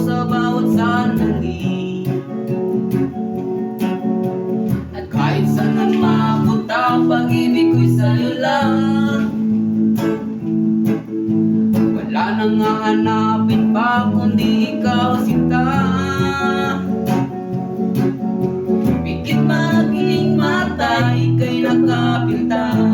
Sa bawat sandali, at kahit saan ang mapunta, pag-ibig ko'y sa'yo lang. Wala nang hahanapin pa kundi ikaw, sinta. Pikit mag-iing mata, ika'y nakapinta.